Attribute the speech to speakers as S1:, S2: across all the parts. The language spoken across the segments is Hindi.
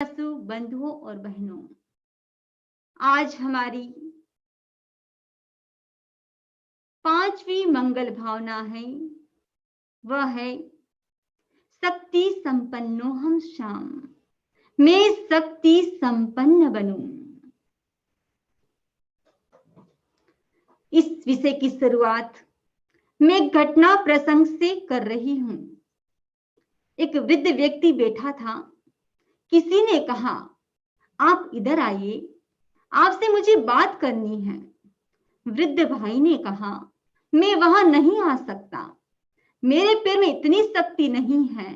S1: बंधुओं और बहनों, आज हमारी 5वीं मंगल भावना है। वह है शक्ति संपन्नो हम शाम, मैं शक्ति संपन्न बनूं। इस विषय की शुरुआत मैं घटना प्रसंग से कर रही हूं। एक वृद्ध व्यक्ति बैठा था। किसी ने कहा, आप इधर आइए, आपसे मुझे बात करनी है। वृद्ध भाई ने कहा, मैं वहां नहीं आ सकता। मेरे पैर में इतनी शक्ति नहीं है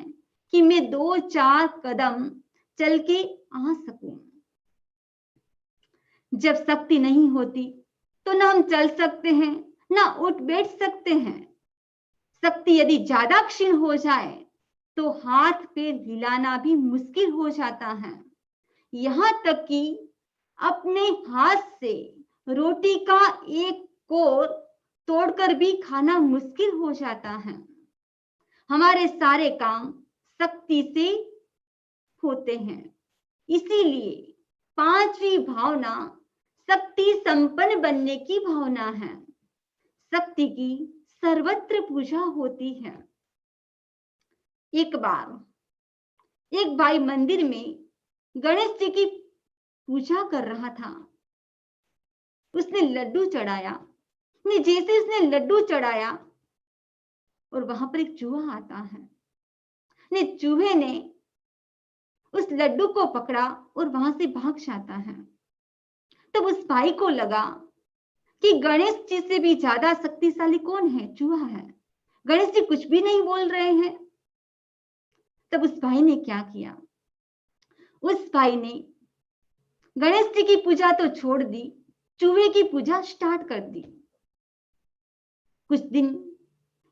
S1: कि मैं 2-4 कदम चल के आ सकूं। जब शक्ति नहीं होती तो ना हम चल सकते हैं, ना उठ बैठ सकते हैं। शक्ति यदि ज्यादा क्षीण हो जाए तो हाथ पैर हिलाना भी मुश्किल हो जाता है। यहां तक कि अपने हाथ से रोटी का एक कोर तोड़कर भी खाना मुश्किल हो जाता है। हमारे सारे काम शक्ति से होते हैं। इसीलिए 5वीं भावना शक्ति संपन्न बनने की भावना है। शक्ति की सर्वत्र पूजा होती है। एक बार एक भाई मंदिर में गणेश जी की पूजा कर रहा था। उसने लड्डू चढ़ाया। जैसे उसने लड्डू चढ़ाया और वहां पर एक चूहा आता है। चूहे ने उस लड्डू को पकड़ा और वहां से भाग जाता है। तब उस भाई को लगा कि गणेश जी से भी ज्यादा शक्तिशाली कौन है? चूहा है। गणेश जी कुछ भी नहीं बोल रहे हैं। तब उस भाई ने क्या किया? उस भाई ने गणेश जी की पूजा तो छोड़ दी, चूहे की पूजा स्टार्ट कर दी। कुछ दिन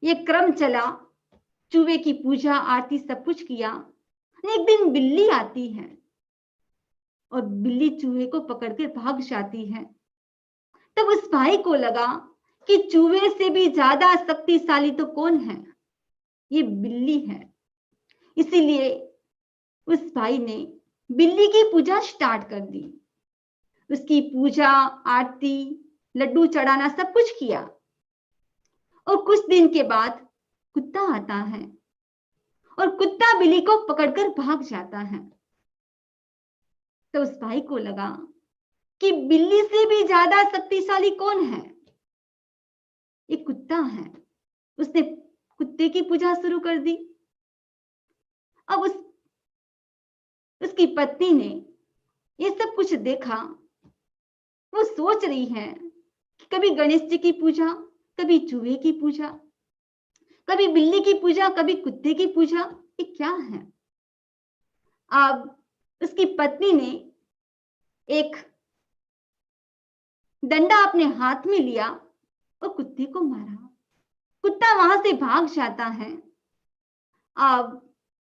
S1: ये क्रम चला, चूहे की पूजा आरती सब कुछ किया। एक दिन बिल्ली आती है और बिल्ली चूहे को पकड़कर भाग जाती है। तब उस भाई को लगा कि चूहे से भी ज्यादा शक्तिशाली तो कौन है? ये बिल्ली है। इसीलिए उस भाई ने बिल्ली की पूजा स्टार्ट कर दी। उसकी पूजा आरती, लड्डू चढ़ाना सब कुछ किया। और कुछ दिन के बाद कुत्ता आता है और कुत्ता बिल्ली को पकड़कर भाग जाता है। तो उस भाई को लगा कि बिल्ली से भी ज्यादा शक्तिशाली कौन है? एक कुत्ता है। उसने कुत्ते की पूजा शुरू कर दी। अब उसकी पत्नी ने ये सब कुछ देखा। वो सोच रही है कि कभी गणेश जी की पूजा, कभी चूहे की पूजा, कभी बिल्ली की पूजा, कभी कुत्ते की पूजा, ये क्या है? अब उसकी पत्नी ने एक डंडा अपने हाथ में लिया और कुत्ते को मारा। कुत्ता वहां से भाग जाता है। अब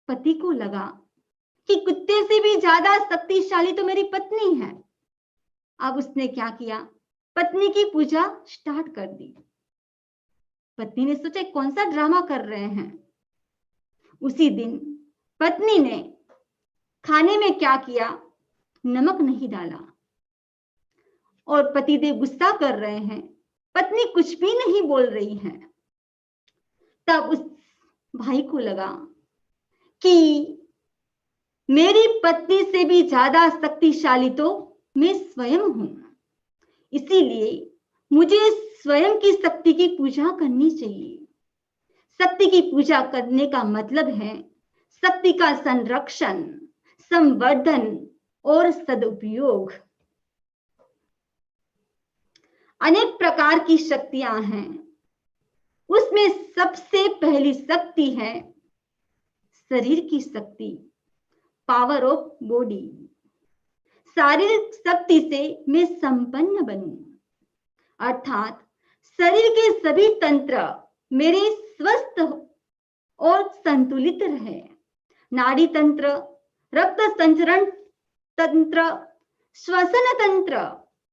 S1: पति को लगा कि कुत्ते से भी ज्यादा शक्तिशाली तो मेरी पत्नी है। अब उसने क्या किया? पत्नी की पूजा स्टार्ट कर दी। पत्नी ने सोचा कौन सा ड्रामा कर रहे हैं। उसी दिन पत्नी ने खाने में क्या किया? नमक नहीं डाला। और पतिदेव गुस्सा कर रहे हैं, पत्नी कुछ भी नहीं बोल रही है। तब उस भाई को लगा कि मेरी पत्नी से भी ज्यादा शक्तिशाली तो मैं स्वयं हूं। इसीलिए मुझे स्वयं की शक्ति की पूजा करनी चाहिए। शक्ति की पूजा करने का मतलब है शक्ति का संरक्षण, संवर्धन और सदुपयोग। अनेक प्रकार की शक्तियां हैं। उसमें सबसे पहली शक्ति है शरीर की शक्ति, पावर ऑफ बॉडी। शारीरिक शक्ति से मैं संपन्न बनूं, अर्थात शरीर के सभी तंत्र मेरे स्वस्थ और संतुलित रहे। नाड़ी तंत्र, रक्त संचरण तंत्र, श्वसन तंत्र,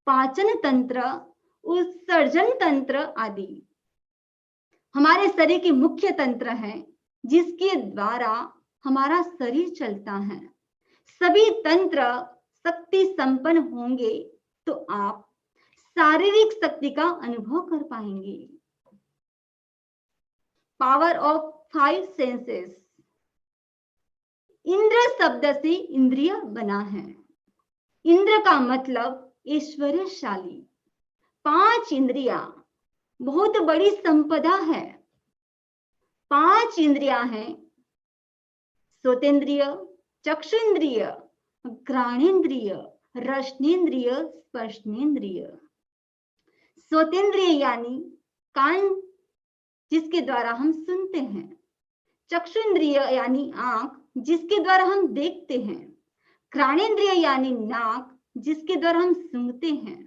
S1: पाचन तंत्र, उत्सर्जन तंत्र आदि हमारे शरीर के मुख्य तंत्र हैं, जिसके द्वारा हमारा शरीर चलता है। सभी तंत्र शक्ति संपन्न होंगे तो आप शारीरिक शक्ति का अनुभव कर पाएंगे। Power of 5 senses. इंद्र शब्द से इंद्रिय बना है। इंद्र का मतलब ऐश्वर्यशाली। 5 इंद्रियां बहुत बड़ी संपदा है। 5 इंद्रियां हैं श्रोतेंद्रिय, चक्षुन्द्रिय, घ्राणेन्द्रिय, रसनेन्द्रिय, स्पर्शनेन्द्रिय। श्रोतेंद्रिय यानी कान जिसके द्वारा हम सुनते हैं, चक्षुन्द्रिय यानी आंख जिसके द्वारा हम देखते हैं, घ्राणेन्द्रिय यानी नाक जिसके द्वारा हम सूंघते हैं,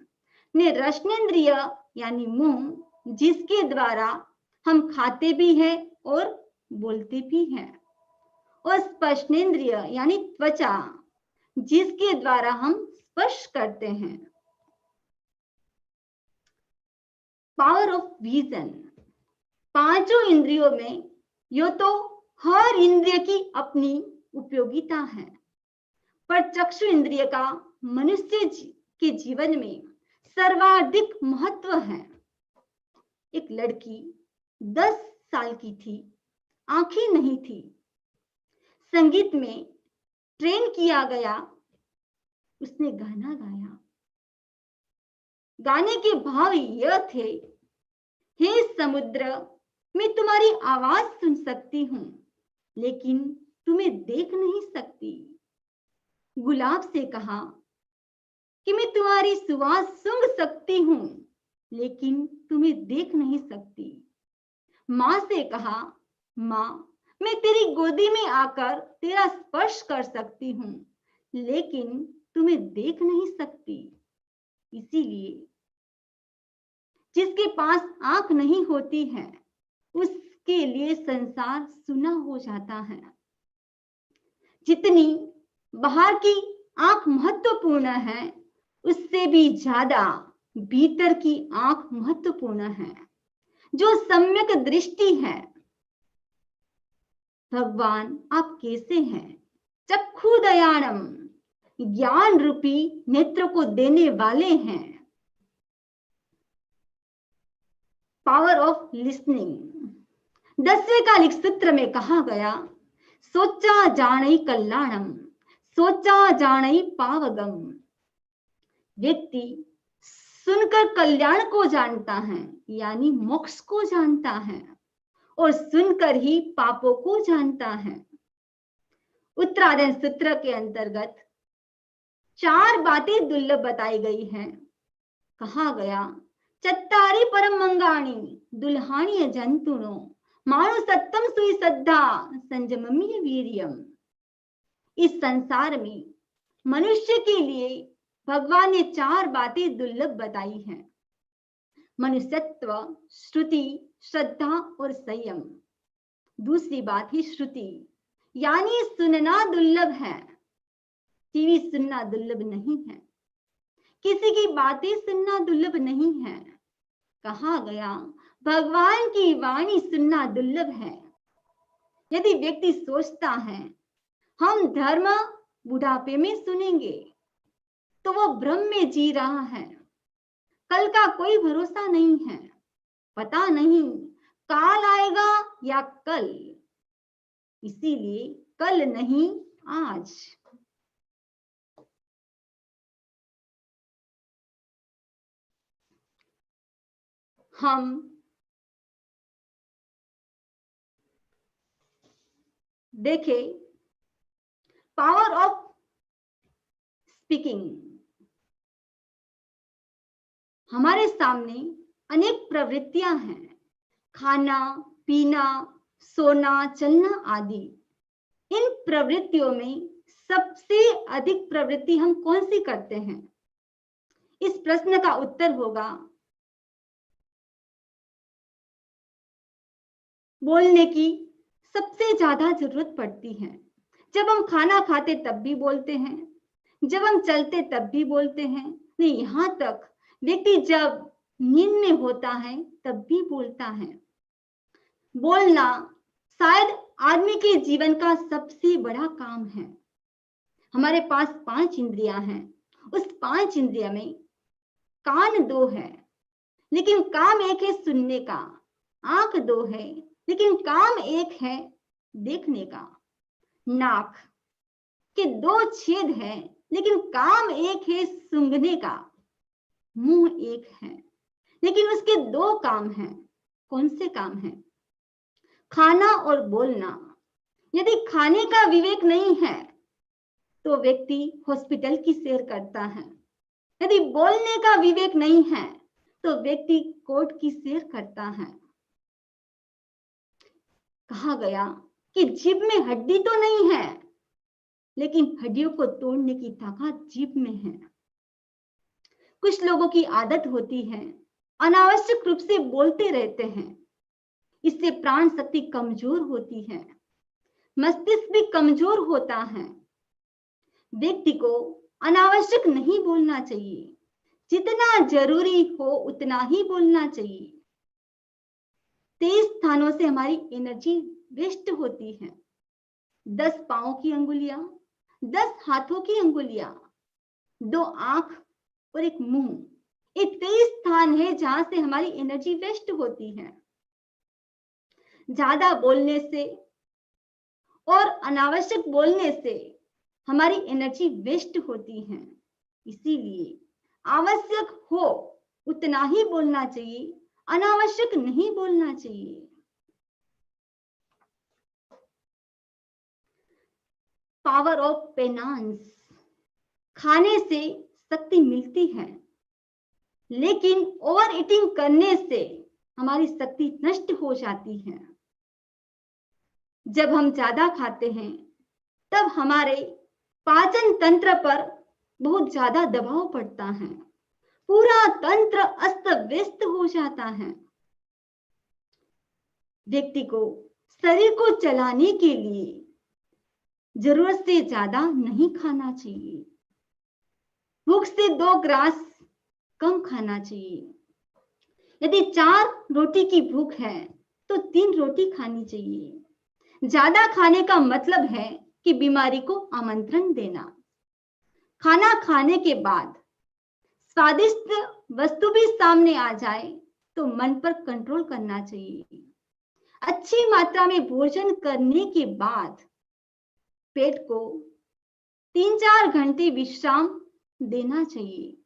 S1: ने रसनेन्द्रिय यानी मुंह जिसके द्वारा हम खाते भी हैं और बोलते भी हैं, और स्पर्शनेन्द्रिय यानी त्वचा जिसके द्वारा हम स्पर्श करते हैं। Power of vision. 5 इंद्रियों में यो तो हर इंद्रिय की अपनी उपयोगिता है, पर चक्षु इंद्रिय का मनुष्य के जीवन में सर्वाधिक महत्व है। एक लड़की 10 साल की थी, आंखें नहीं थी। संगीत में ट्रेन किया गया, उसने गाना गाया। गाने के भाव यह थे, हे समुद्र, मैं तुम्हारी आवाज सुन सकती हूं लेकिन तुम्हें देख नहीं सकती। गुलाब से कहा कि मैं तुम्हारी सुवास सूंघ सकती हूं लेकिन तुम्हें देख नहीं सकती। मां से कहा, मां, मैं तेरी गोदी में आकर तेरा स्पर्श कर सकती हूं लेकिन तुम्हें देख नहीं सकती। इसीलिए जिसके पास आंख नहीं होती है उसके लिए संसार सुना हो जाता है। जितनी बाहर की आंख महत्वपूर्ण है उससे भी ज्यादा भीतर की आंख महत्वपूर्ण है, जो सम्यक दृष्टि है। भगवान आप कैसे हैं? चक्षु दयाणम, ज्ञान रूपी नेत्र को देने वाले हैं। Power of listening. 10वें कालिक सूत्र में कहा गया, सोचा जानै कल्याणम, सोचा जानै पावगम। व्यक्ति सुनकर कल्याण को जानता है यानी मोक्ष को जानता है, और सुनकर ही पापों को जानता है। उत्तरायण सूत्र के अंतर्गत 4 बातें दुर्लभ बताई गई हैं। कहा गया, चत्तारि परम मंगाणी दुल्हाणीय जंतुनो मानुसत्तम सुई श्रद्धा संजममीय वीर्यम। इस संसार में मनुष्य के लिए भगवान ने 4 बातें दुर्लभ बताई हैं। मनुष्यत्व, श्रुति, श्रद्धा और संयम। दूसरी बात है श्रुति, यानी सुनना दुर्लभ है। टीवी सुनना दुर्लभ नहीं है, किसी की बातें सुनना दुर्लभ नहीं है। कहा गया, भगवान की वाणी सुनना दुर्लभ है। यदि व्यक्ति सोचता है हम धर्म बुढ़ापे में सुनेंगे तो वो भ्रम में जी रहा है। कल का कोई भरोसा नहीं है, पता नहीं काल आएगा या कल, इसीलिए कल नहीं आज। हम देखें पावर ऑफ स्पीकिंग। हमारे सामने अनेक प्रवृत्तियां हैं, खाना, पीना, सोना, चलना आदि। इन प्रवृत्तियों में सबसे अधिक प्रवृत्ति हम कौन सी करते हैं? इस प्रश्न का उत्तर होगा बोलने की सबसे ज्यादा जरूरत पड़ती है। जब हम खाना खाते तब भी बोलते हैं, जब हम चलते तब भी बोलते हैं, नहीं यहां तक व्यक्ति जब नींद में होता है तब भी बोलता है। बोलना शायद आदमी के जीवन का सबसे बड़ा काम है। हमारे पास 5 इंद्रियां हैं। उस 5 इंद्रिया में कान 2 है, लेकिन काम एक है सुनने का। आंख 2 है, लेकिन काम एक है देखने का। नाक के 2 छेद हैं, लेकिन काम एक है सूंघने का। मुंह एक है, लेकिन उसके 2 काम हैं। कौन से काम हैं? खाना और बोलना। यदि खाने का विवेक नहीं है तो व्यक्ति हॉस्पिटल की सैर करता है। यदि बोलने का विवेक नहीं है तो व्यक्ति कोर्ट की सैर करता है। कहा गया कि जीभ में हड्डी तो नहीं है, लेकिन हड्डियों को तोड़ने की ताकत जीभ में है। कुछ लोगों की आदत होती है, अनावश्यक रूप से बोलते रहते हैं। इससे प्राण शक्ति कमजोर होती है, मस्तिष्क भी कमजोर होता है। व्यक्ति को अनावश्यक नहीं बोलना चाहिए, जितना जरूरी हो उतना ही बोलना चाहिए। 23 स्थानों से हमारी एनर्जी वेस्ट होती है। 10 पांव की अंगुलियां, 10 हाथों की अंगुलियां, 2 आंख और एक मुंह, ये 23 स्थान है जहां से हमारी एनर्जी वेस्ट होती है। ज्यादा बोलने से और अनावश्यक बोलने से हमारी एनर्जी वेस्ट होती है। इसीलिए आवश्यक हो उतना ही बोलना चाहिए, अनावश्यक नहीं बोलना चाहिए। Power of penance. खाने से शक्ति मिलती है, लेकिन ओवर ईटिंग करने से हमारी शक्ति नष्ट हो जाती है। जब हम ज्यादा खाते हैं तब हमारे पाचन तंत्र पर बहुत ज्यादा दबाव पड़ता है। पूरा तंत्र अस्त व्यस्त हो जाता है। व्यक्ति को शरीर को चलाने के लिए जरूरत से ज्यादा नहीं खाना चाहिए। भूख से 2 ग्रास कम खाना चाहिए। यदि 4 रोटी की भूख है तो 3 रोटी खानी चाहिए। ज्यादा खाने का मतलब है कि बीमारी को आमंत्रण देना। खाना खाने के बाद स्वादिष्ट वस्तु भी सामने आ जाए तो मन पर कंट्रोल करना चाहिए। अच्छी मात्रा में भोजन करने के बाद पेट को 3-4 घंटे विश्राम देना चाहिए।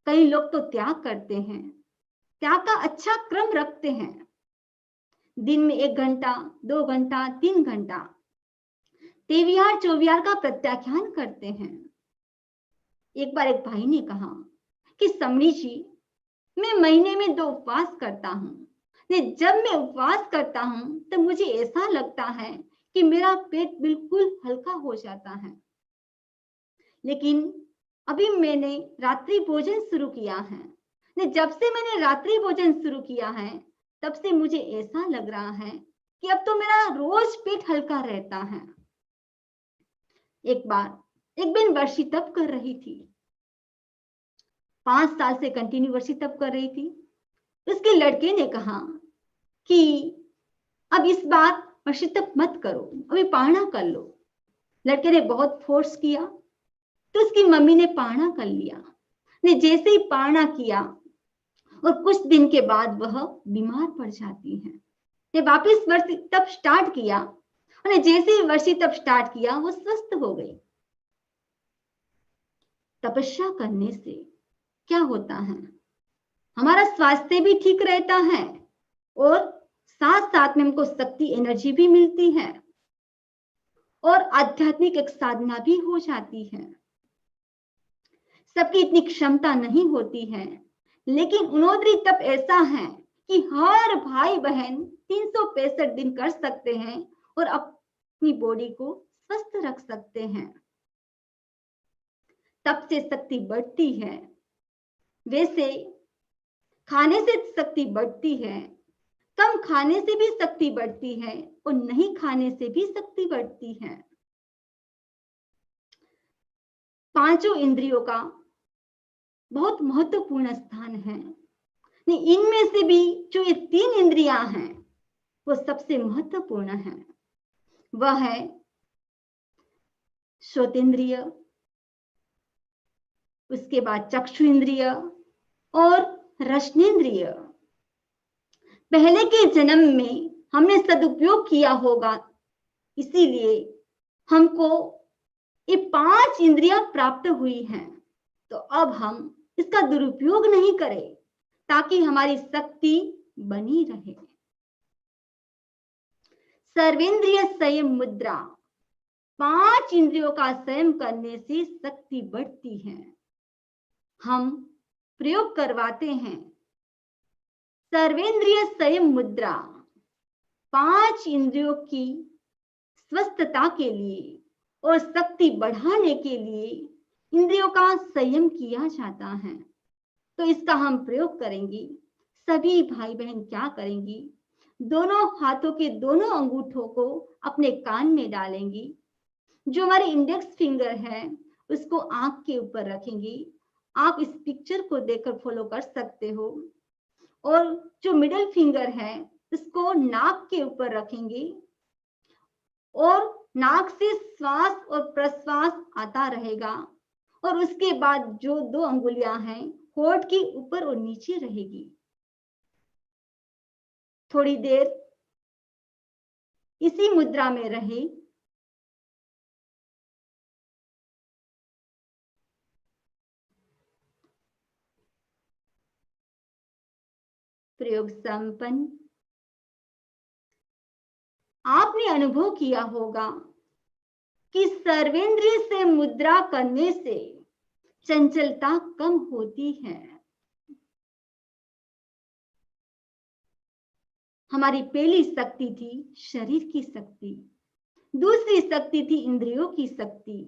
S1: कई लोग तो त्याग करते हैं, त्याग का अच्छा क्रम रखते हैं। दिन में 1 घंटा, 2 घंटा, 3 घंटा तेविहार चौविहार का प्रत्याख्यान करते हैं। एक बार एक भाई ने कहा कि समणी जी, मैं महीने में 2 उपवास करता हूँ। जब मैं उपवास करता हूँ तब मुझे ऐसा लगता है कि मेरा पेट बिल्कुल हल्का हो जाता है, लेकिन अभी मैंने रात्रि भोजन शुरू किया है। जब से मैंने रात्रि भोजन शुरू किया है तब से मुझे ऐसा लग रहा है कि अब तो मेरा रोज पेट हल्का रहता है। एक बार एक बहन वर्षी तप कर रही थी, 5 साल से कंटिन्यू वर्षी तप कर रही थी। उसके लड़के ने कहा कि अब इस बार वर्षी तप मत करो, अभी पारणा कर लो। लड़के ने बहुत फोर्स किया तो उसकी मम्मी ने पारणा कर लिया। ने जैसे ही पारणा किया और कुछ दिन के बाद वह बीमार पड़ जाती है। ने वापस वर्षी तप स्टार्ट किया और जैसे ही वर्षी तप स्टार्ट किया वो स्वस्थ हो गई। तपस्या करने से क्या होता है? हमारा स्वास्थ्य भी ठीक रहता है और साथ साथ में हमको शक्ति एनर्जी भी मिलती है और आध्यात्मिक एक साधना भी हो जाती है। सबकी इतनी क्षमता नहीं होती है, लेकिन उनोदरी तप ऐसा है कि हर भाई बहन 365 दिन कर सकते हैं और अपनी बॉडी को स्वस्थ रख सकते हैं। तप से शक्ति बढ़ती है। वैसे खाने से शक्ति बढ़ती है, कम खाने से भी शक्ति बढ़ती है और नहीं खाने से भी शक्ति बढ़ती है। 5 इंद्रियों का बहुत महत्वपूर्ण स्थान है। इनमें से भी जो ये 3 इंद्रियां हैं वो सबसे महत्वपूर्ण है। वह है श्रोतेंद्रिय, उसके बाद चक्षु इंद्रिय और रसनेंद्रिय। पहले के जन्म में हमने सदुपयोग किया होगा, इसीलिए हमको ये 5 इंद्रियां प्राप्त हुई हैं। तो अब हम इसका दुरुपयोग नहीं करें ताकि हमारी शक्ति बनी रहे। सर्वेंद्रिय संयम मुद्रा, 5 इंद्रियों का संयम करने से शक्ति बढ़ती है। हम प्रयोग करवाते हैं सर्वेंद्रिय संयम मुद्रा 5 इंद्रियों की स्वस्थता के लिए और शक्ति बढ़ाने के लिए इंद्रियों का संयम किया जाता है। तो इसका हम प्रयोग करेंगे। सभी भाई बहन क्या करेंगी, दोनों हाथों के दोनों अंगूठों को अपने कान में डालेंगी। जो हमारे इंडेक्स फिंगर है उसको आंख के ऊपर रखेंगी। आप इस पिक्चर को देखकर फॉलो कर सकते हो। और जो मिडिल फिंगर है इसको नाक के ऊपर रखेंगे और नाक से श्वास और प्रश्वास आता रहेगा। और उसके बाद जो 2 अंगुलियां हैं होठ के ऊपर और नीचे रहेगी। थोड़ी देर इसी मुद्रा में रहे। प्रयोग संपन्न। आपने अनुभव किया होगा कि सर्वेंद्रिय से मुद्रा करने से चंचलता कम होती है। हमारी पहली शक्ति थी शरीर की शक्ति, दूसरी शक्ति थी इंद्रियों की शक्ति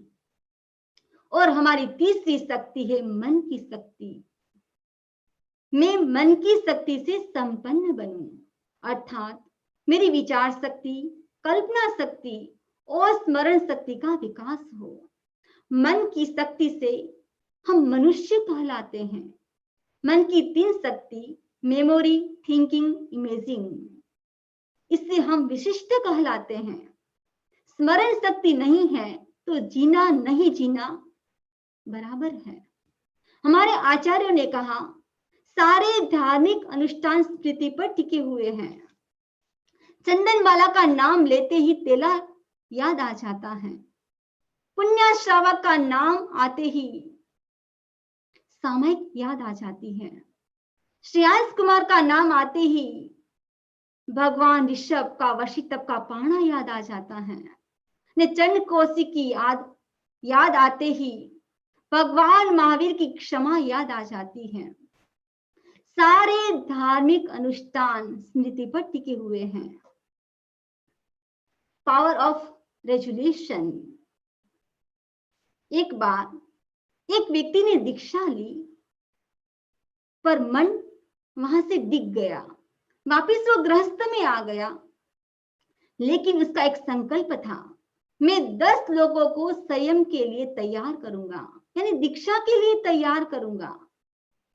S1: और हमारी तीसरी शक्ति है मन की शक्ति। मैं मन की शक्ति से संपन्न बनूं, अर्थात मेरी विचार शक्ति, कल्पना शक्ति और स्मरण शक्ति का विकास हो। मन की शक्ति से हम मनुष्य कहलाते हैं। मन की 3 शक्ति मेमोरी, थिंकिंग, इमेजिंग, इससे हम विशिष्ट कहलाते हैं। स्मरण शक्ति नहीं है तो जीना नहीं जीना बराबर है। हमारे आचार्यों ने कहा सारे धार्मिक अनुष्ठान स्मृति पर टिके हुए हैं। चंदनवाला का नाम लेते ही तेला याद आ जाता है। पुण्याश्रावक का नाम आते ही सामयिक याद आ जाती है। श्रेयांश कुमार का नाम आते ही भगवान ऋषभ का वशिष्ठ का पाणा याद आ जाता है। चंड कौशिक की याद आते ही भगवान महावीर की क्षमा याद आ जाती है। सारे धार्मिक अनुष्ठान स्मृति पर टिके हुए हैं। Power of resolution. एक बार एक व्यक्ति ने दीक्षा ली पर मन वहां से डिग गया। वापिस वो गृहस्थ में आ गया, लेकिन उसका एक संकल्प था, मैं 10 लोगों को संयम के लिए तैयार करूंगा, यानी दीक्षा के लिए तैयार करूंगा।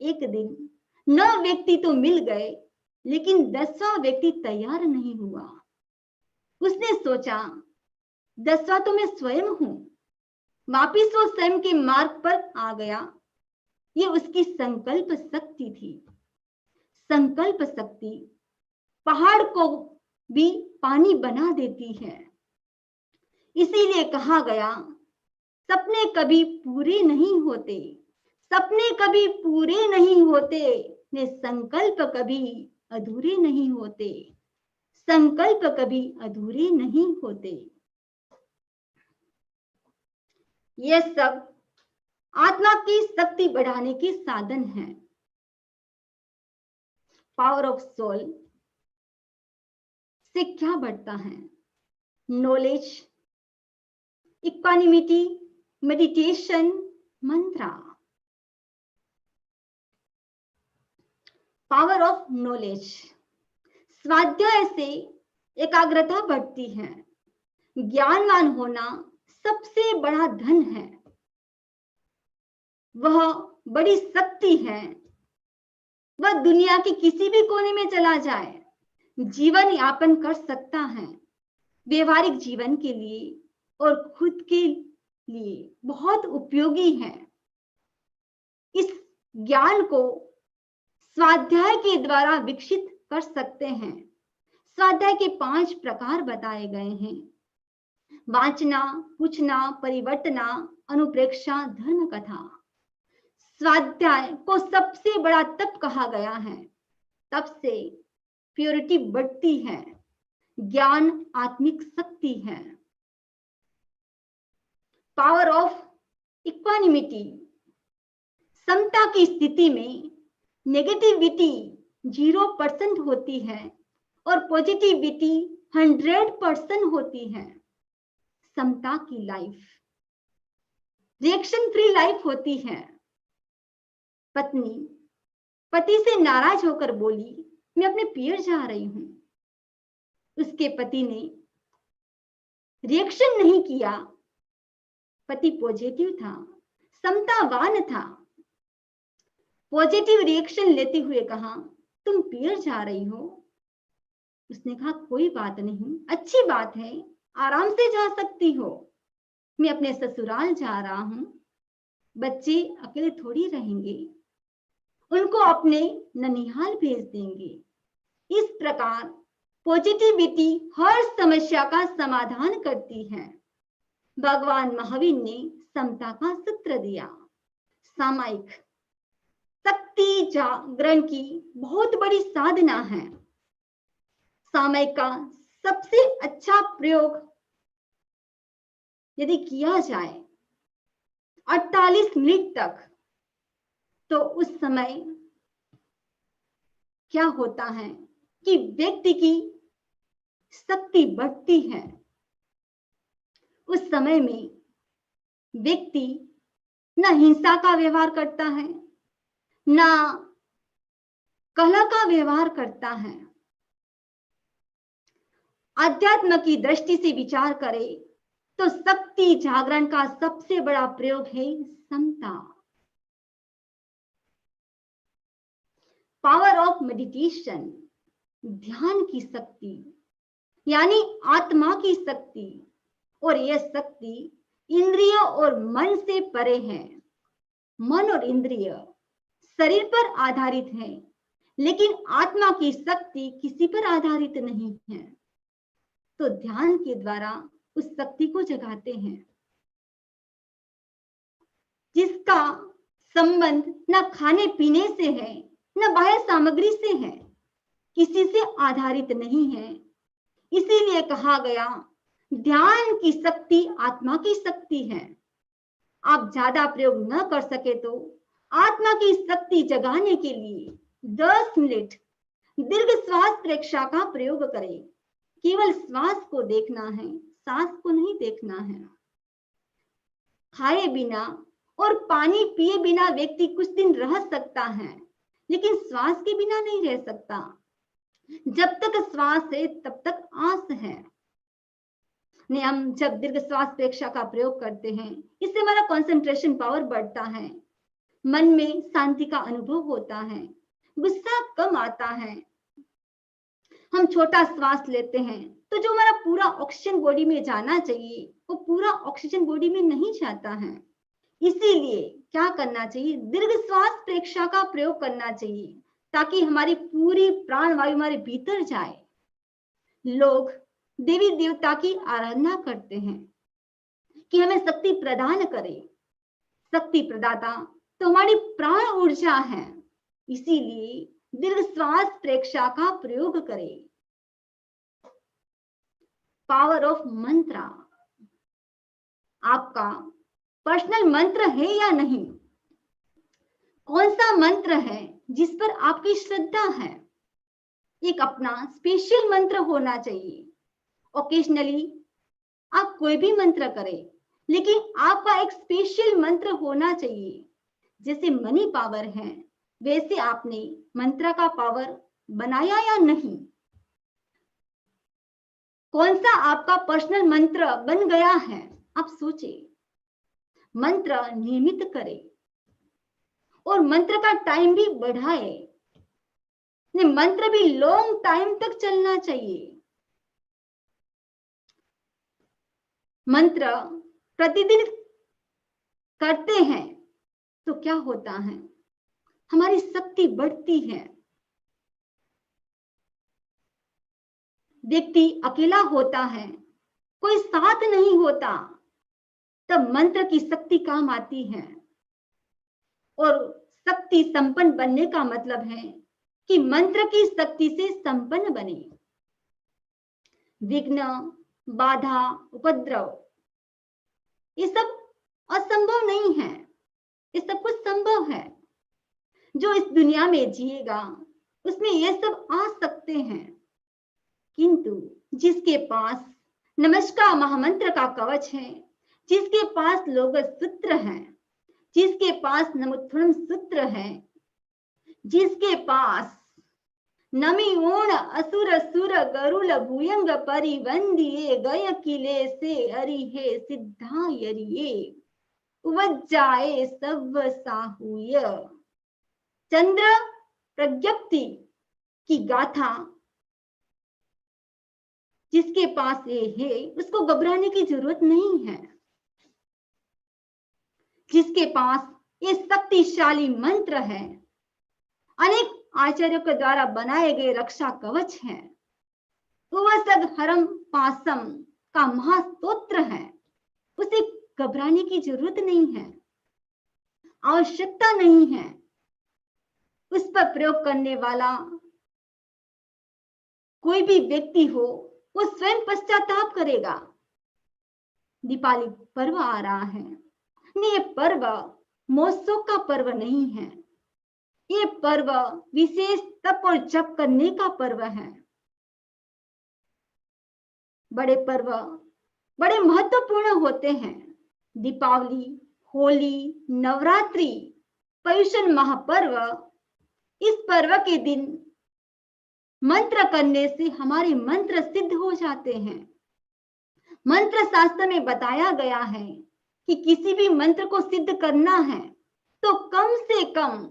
S1: एक दिन 9 व्यक्ति तो मिल गए, लेकिन 10वां व्यक्ति तैयार नहीं हुआ। उसने सोचा 10वां तो मैं स्वयं हूं। वापिस वो स्वयं के मार्ग पर आ गया। ये उसकी संकल्प शक्ति थी। संकल्प शक्ति पहाड़ को भी पानी बना देती है। इसीलिए कहा गया सपने कभी पूरे नहीं होते, सपने कभी पूरे नहीं होते, ने संकल्प कभी अधूरे नहीं होते, संकल्प कभी अधूरे नहीं होते। यह सब आत्मा की शक्ति बढ़ाने के साधन हैं। पावर ऑफ सोल से क्या बढ़ता है? Knowledge, equanimity, meditation, Mantra. Power of knowledge, स्वाध्याय से एकाग्रता बढ़ती है। ज्ञानवान होना सबसे बड़ा धन है, वह बड़ी शक्ति है। वह दुनिया के किसी भी कोने में चला जाए, जीवन यापन कर सकता है। व्यवहारिक जीवन के लिए और खुद के लिए बहुत उपयोगी है। इस ज्ञान को स्वाध्याय के द्वारा विकसित कर सकते हैं। स्वाध्याय के 5 प्रकार बताए गए हैं: वाचना, पूछना, परिवर्तना, अनुप्रेक्षा, धर्म कथा। स्वाध्याय को सबसे बड़ा तप कहा गया है, तप से प्योरिटी बढ़ती है, ज्ञान आत्मिक शक्ति है। पावर ऑफ इक्वानिमिटी, समता की स्थिति में नेगेटिविटी 0% होती है और पॉजिटिविटी 100% होती है। समता की लाइफ रिएक्शन फ्री लाइफ होती है। पत्नी पति से नाराज होकर बोली, मैं अपने पियर जा रही हूं। उसके पति ने रिएक्शन नहीं किया। पति पॉजिटिव था, समतावान था। पॉजिटिव रिएक्शन लेते हुए कहा, तुम पियर जा रही हो? उसने कहा, कोई बात नहीं, अच्छी बात है, आराम से जा सकती हो। मैं अपने ससुराल जा रहा हूं, बच्चे अकेले थोड़ी रहेंगे, उनको अपने ननिहाल भेज देंगे। इस प्रकार पॉजिटिविटी हर समस्या का समाधान करती है। भगवान महावीर ने समता का सूत्र दिया। सामायिक शक्ति जागरण की बहुत बड़ी साधना है। सामायिक का सबसे अच्छा प्रयोग यदि किया जाए 48 मिनट तक, तो उस समय क्या होता है कि व्यक्ति की शक्ति बढ़ती है। उस समय में व्यक्ति न हिंसा का व्यवहार करता है, न कलह का व्यवहार करता है। अध्यात्म की दृष्टि से विचार करें तो शक्ति जागरण का सबसे बड़ा प्रयोग है समता। पावर ऑफ मेडिटेशन, ध्यान की शक्ति यानी आत्मा की शक्ति, और यह शक्ति इंद्रिय और मन से परे है। मन और इंद्रिय शरीर पर आधारित है, लेकिन आत्मा की शक्ति किसी पर आधारित नहीं है। तो ध्यान के द्वारा उस शक्ति को जगाते हैं, जिसका संबंध न खाने पीने से है, न बाह्य सामग्री से है, किसी से आधारित नहीं है। इसीलिए कहा गया, ध्यान की शक्ति आत्मा की शक्ति है। आप ज्यादा प्रयोग न कर सके तो आत्मा की शक्ति जगाने के लिए 10 मिनट दीर्घ श्वास प्रेक्षा का प्रयोग करें। केवल श्वास को देखना है, सांस को नहीं देखना है। खाए बिना और पानी पिए बिना व्यक्ति कुछ दिन रह सकता है, लेकिन श्वास के बिना नहीं रह सकता। जब तक श्वास है तब तक आस है। ने हम जब दीर्घ श्वास प्रेक्षा का प्रयोग करते हैं, इससे हमारा कंसंट्रेशन पावर बढ़ता है, मन में शांति का अनुभव होता है, गुस्सा कम आता है। हम छोटा श्वास लेते हैं तो जो हमारा पूरा ऑक्सीजन बॉडी में जाना चाहिए, वो पूरा ऑक्सीजन बॉडी में नहीं जाता है। इसीलिए क्या करना चाहिए, दीर्घ श्वास प्रेक्षा का प्रयोग करना चाहिए, ताकि हमारी पूरी प्राण वायु हमारे भीतर जाए। लोग देवी देवता की आराधना करते हैं कि हमें शक्ति प्रदान करे। शक्ति प्रदाता तो हमारी प्राण ऊर्जा है। इसीलिए दीर्घ श्वास प्रेक्षा का प्रयोग करें। पावर ऑफ मंत्र, आपका पर्सनल मंत्र है या नहीं? कौन सा मंत्र है जिस पर आपकी श्रद्धा है? एक अपना स्पेशल मंत्र होना चाहिए। ओकेजनली आप कोई भी मंत्र करें, लेकिन आपका एक स्पेशल मंत्र होना चाहिए। जैसे मनी पावर है, वैसे आपने मंत्र का पावर बनाया या नहीं? कौन सा आपका पर्सनल मंत्र बन गया है? आप सोचें। मंत्र नियमित करें और मंत्र का टाइम भी बढ़ाए। मंत्र भी लॉन्ग टाइम तक चलना चाहिए। मंत्र प्रतिदिन करते हैं तो क्या होता है? हमारी शक्ति बढ़ती है। व्यक्ति अकेला होता है, कोई साथ नहीं होता, तब मंत्र की शक्ति काम आती है। और शक्ति संपन्न बनने का मतलब है कि मंत्र की शक्ति से संपन्न बने। विघ्न, बाधा, उपद्रव, ये सब असंभव नहीं है, ये सब कुछ संभव है। जो इस दुनिया में जिएगा उसमें ये सब आ सकते हैं। किंतु जिसके पास नमस्कार महामंत्र का कवच है, जिसके पास लोग सूत्र है, जिसके पास नमोत्थनम सूत्र है, जिसके पास नमी ओण असुर सुर गरुल भूयंग परिवंदिये गय किले से अरिहे सिद्धा यरिये उपजाए सब साहुय। चंद्र प्रज्ञप्ति की गाथा जिसके पास ये है उसको घबराने की जरूरत नहीं है। जिसके पास ये शक्तिशाली मंत्र है, अनेक आचार्यों के द्वारा बनाए गए रक्षा कवच है, उवसग हरम पासम का महास्तोत्र है, उसे घबराने की जरूरत नहीं है, आवश्यकता नहीं है। उस पर प्रयोग करने वाला कोई भी व्यक्ति हो वो स्वयं पश्चाताप करेगा। दीपावली पर्व आ रहा है, ये पर्व महोत्सव का पर्व नहीं है, ये पर्व विशेष तप और जप करने का पर्व है। बड़े पर्व बड़े महत्वपूर्ण होते हैं। दीपावली, होली, नवरात्रि, पर्युषण महापर्व, इस पर्व के दिन मंत्र करने से हमारे मंत्र सिद्ध हो जाते हैं। मंत्र शास्त्र में बताया गया है कि किसी भी मंत्र को सिद्ध करना है तो कम से कम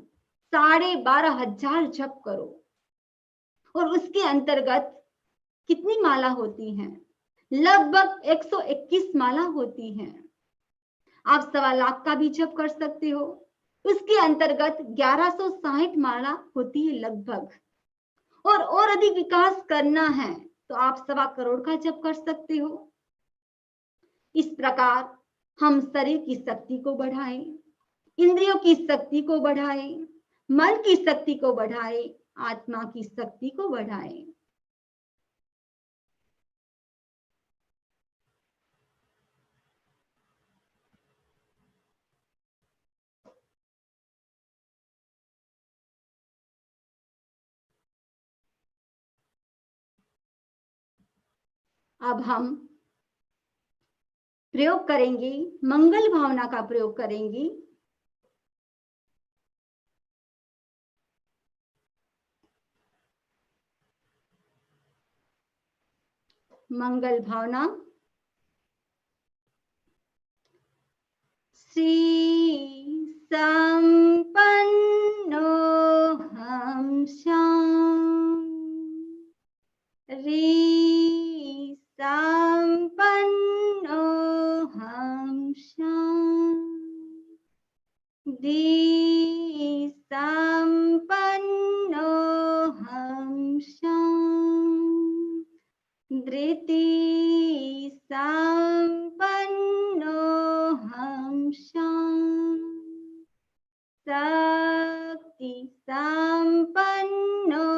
S1: 12,500 जप करो। और उसके अंतर्गत कितनी माला होती हैं? लगभग 121 माला होती हैं। आप 1.25 लाख का भी जप कर सकते हो। उसके अंतर्गत 1160 माला होती है लगभग। और अधिक विकास करना है तो आप 1.25 करोड़ का जप कर सकते हो। इस प्रकार हम शरीर की शक्ति को बढ़ाएं, इंद्रियों की शक्ति को बढ़ाएं, मन की शक्ति को बढ़ाएं, आत्मा की शक्ति को बढ़ाएं। अब हम प्रयोग करेंगे, मंगल भावना का प्रयोग करेंगे। मंगल भावना। श्री संपन्नो हम श्याम, रे संपन्नो हम श्याम, दी संपन्नो हम श्याम, धृति संपन्नो हम श्याम, शक्ति संपन्नो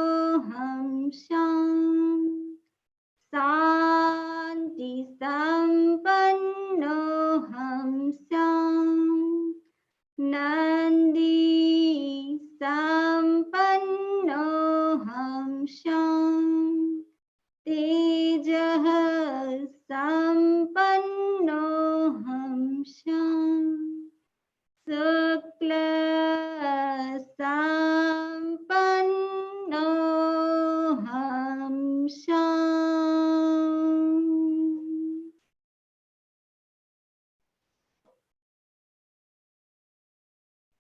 S1: हम श्याम, शांति संपन्नो हम श्याम, नंदी संपन्नो हम श्याम, तेजः संपन्नो